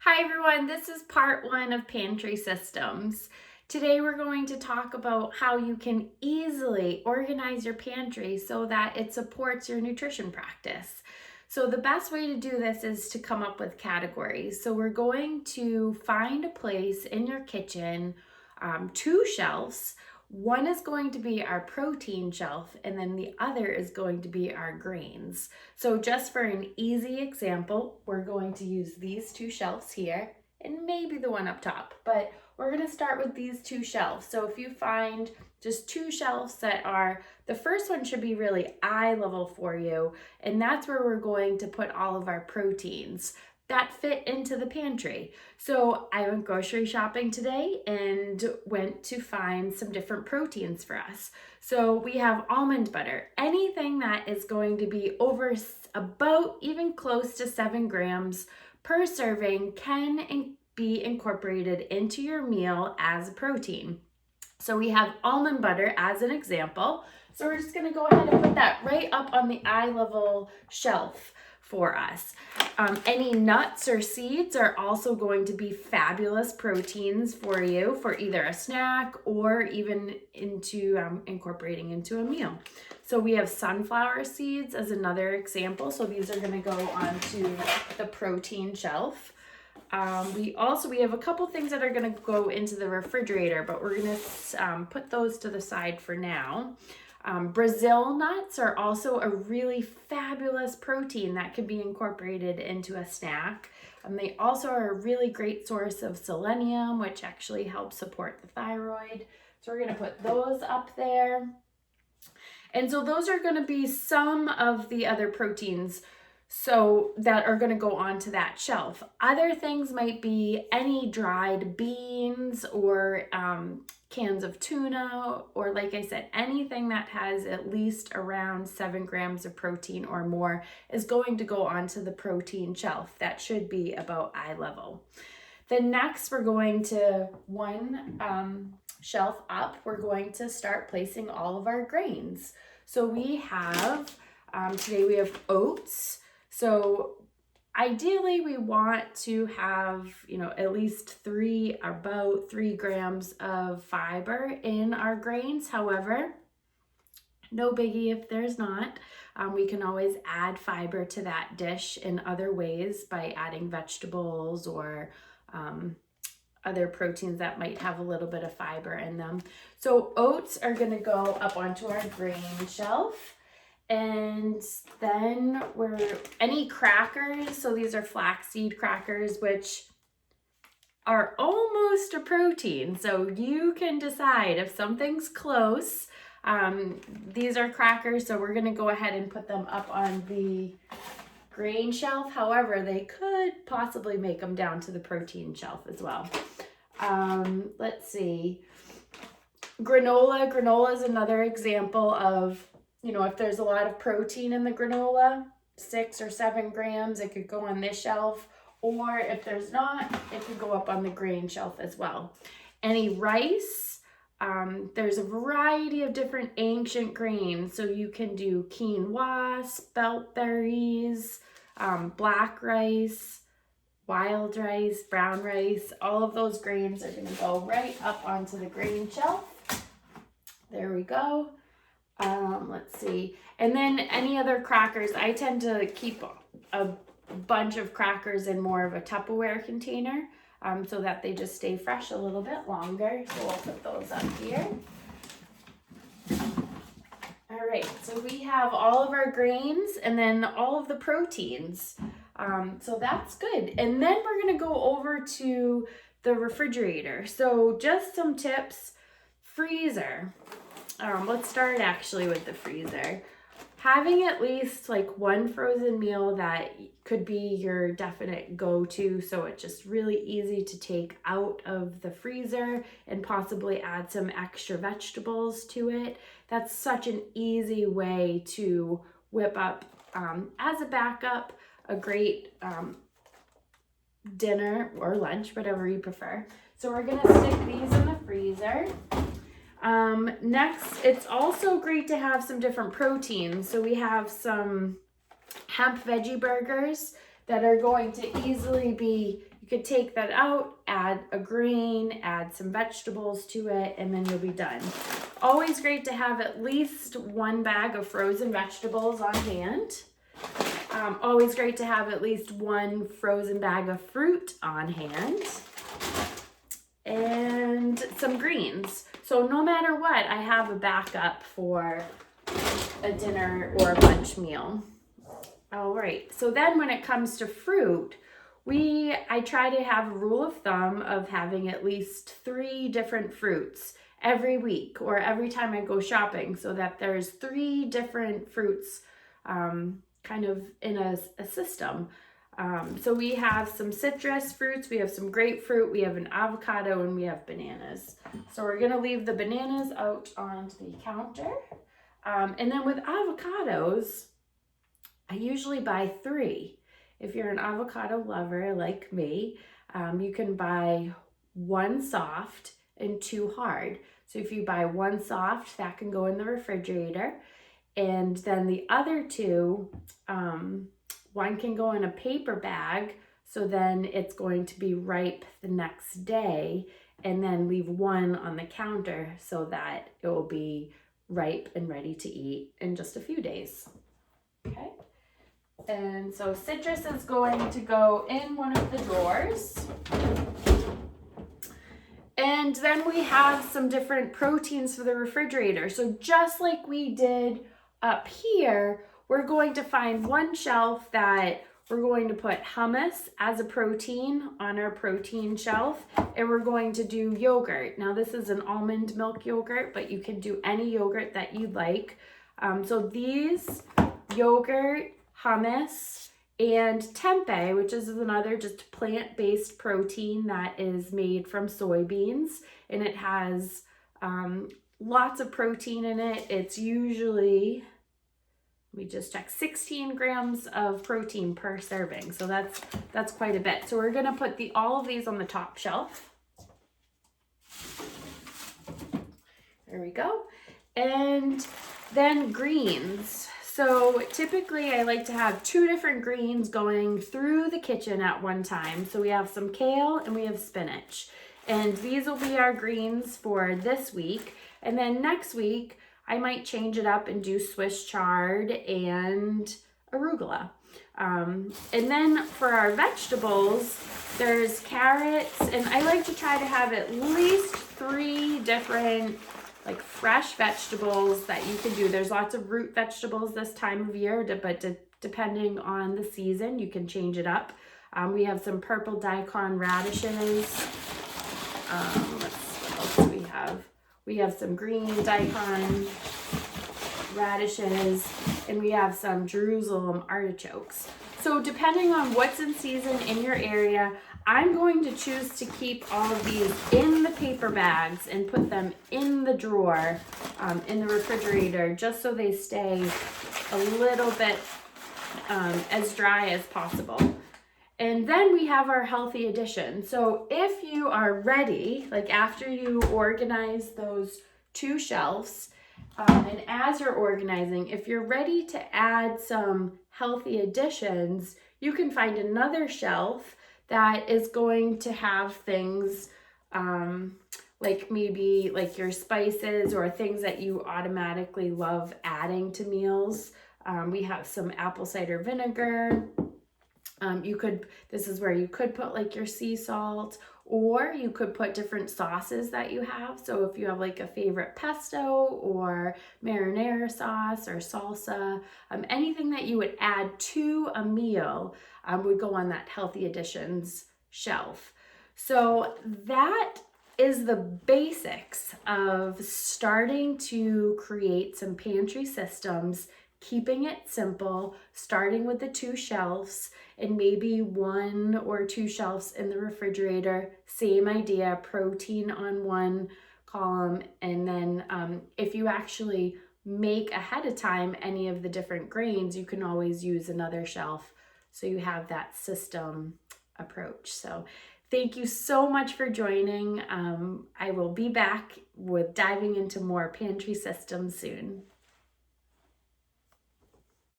Hi everyone, this is part one of Pantry Systems. Today we're going to talk about how you can easily organize your pantry so that it supports your nutrition practice. So the best way to do this is to come up with categories. So we're going to find a place in your kitchen, two shelves. One is going to be our protein shelf, and then the other is going to be our grains. So just for an easy example, we're going to use these two shelves here and maybe the one up top, but we're going to start with these two shelves. So if you find just two shelves that are, the first one should be really eye level for you, and that's where we're going to put all of our proteins that fit into the pantry. So I went grocery shopping today and went to find some different proteins for us. So we have almond butter. Anything that is going to be over about even close to 7 grams per serving can be incorporated into your meal as a protein. So we have almond butter as an example. So we're just gonna go ahead and put that right up on the eye level shelf for us. Any nuts or seeds are also going to be fabulous proteins for you for either a snack or even into incorporating into a meal. So we have sunflower seeds as another example. So these are going to go onto the protein shelf. We have a couple things that are going to go into the refrigerator, but we're going to put those to the side for now. Brazil nuts are also a really fabulous protein that can be incorporated into a snack. They also are a really great source of selenium, which actually helps support the thyroid. So we're going to put those up there. And so those are going to be some of the other proteins that are going to go onto that shelf. Other things might be any dried beans or cans of tuna, or like I said, anything that has at least around 7 grams of protein or more is going to go onto the protein shelf. That should be about eye level. Then next, we're going to one shelf up, we're going to start placing all of our grains. So we have, today we have oats. So ideally we want to have, at least about 3 grams of fiber in our grains. However, no biggie if there's not. We can always add fiber to that dish in other ways by adding vegetables or other proteins that might have a little bit of fiber in them. So oats are going to go up onto our grain shelf. And then any crackers, so these are flaxseed crackers, which are almost a protein. So you can decide if something's close. These are crackers, so we're gonna go ahead and put them up on the grain shelf. However, they could possibly make them down to the protein shelf as well. Let's see. Granola. Granola is another example of, if there's a lot of protein in the granola, 6 or 7 grams, it could go on this shelf. Or if there's not, it could go up on the grain shelf as well. Any rice, there's a variety of different ancient grains. So you can do quinoa, spelt berries, black rice, wild rice, brown rice. All of those grains are going to go right up onto the grain shelf. There we go. Let's see. And then any other crackers, I tend to keep a bunch of crackers in more of a Tupperware container so that they just stay fresh a little bit longer. So we'll put those up here. All right, so we have all of our grains and then all of the proteins. So that's good. And then we're going to go over to the refrigerator. So just some tips. Freezer. Let's start actually with the freezer. Having at least like one frozen meal that could be your definite go-to, so it's just really easy to take out of the freezer and possibly add some extra vegetables to it. That's such an easy way to whip up, as a backup, a great dinner or lunch, whatever you prefer. So we're gonna stick these in the freezer. Next, it's also great to have some different proteins. So we have some hemp veggie burgers that are going to easily be, you You could take that out, add a grain, add some vegetables to it, and then you'll be done. Always great to have at least 1 bag of frozen vegetables on hand. Always great to have at least 1 frozen bag of fruit on hand. And some greens. So no matter what, I have a backup for a dinner or a lunch meal. All right, so then when it comes to fruit, I try to have a rule of thumb of having at least 3 different fruits every week or every time I go shopping, so that there's 3 different fruits kind of in a system. So we have some citrus fruits, we have some grapefruit, we have an avocado, and we have bananas. So we're gonna leave the bananas out on the counter. And then with avocados, I usually buy 3. If you're an avocado lover like me, you can buy 1 soft and 2 hard. So if you buy 1 soft, that can go in the refrigerator. And then the other 2, 1 can go in a paper bag, so then it's going to be ripe the next day, and then leave 1 on the counter so that it will be ripe and ready to eat in just a few days. Okay. And so citrus is going to go in one of the drawers. And then we have some different proteins for the refrigerator. So just like we did up here, we're going to find 1 shelf that we're going to put hummus as a protein on our protein shelf, and we're going to do yogurt. Now this is an almond milk yogurt, but you can do any yogurt that you'd like. So these, yogurt, hummus, and tempeh, which is another just plant-based protein that is made from soybeans, and it has lots of protein in it. It's usually, we just check, 16 grams of protein per serving. So that's quite a bit. So we're gonna put all of these on the top shelf. There we go. And then greens. So typically I like to have 2 different greens going through the kitchen at one time. So we have some kale and we have spinach. And these will be our greens for this week. And then next week, I might change it up and do Swiss chard and arugula. And then for our vegetables, there's carrots, and I like to try to have at least 3 different like fresh vegetables that you can do. There's lots of root vegetables this time of year, but depending on the season, you can change it up. We have some purple daikon radishes. What else do we have? We have some green daikon radishes, and we have some Jerusalem artichokes. So depending on what's in season in your area, I'm going to choose to keep all of these in the paper bags and put them in the drawer, in the refrigerator, just so they stay a little bit as dry as possible. And then we have our healthy addition. So if you are ready, like after you organize those 2 shelves, and as you're organizing, if you're ready to add some healthy additions, you can find another shelf that is going to have things like maybe like your spices or things that you automatically love adding to meals. We have some apple cider vinegar. This is where you could put like your sea salt, or you could put different sauces that you have. So if you have like a favorite pesto or marinara sauce or salsa, anything that you would add to a meal would go on that healthy additions shelf. So that is the basics of starting to create some pantry systems, keeping it simple, starting with the 2 shelves and maybe 1 or 2 shelves in the refrigerator. Same idea, protein on 1 column. And then if you actually make ahead of time any of the different grains, you can always use another shelf. So you have that system approach. So thank you so much for joining. I will be back with diving into more pantry systems soon.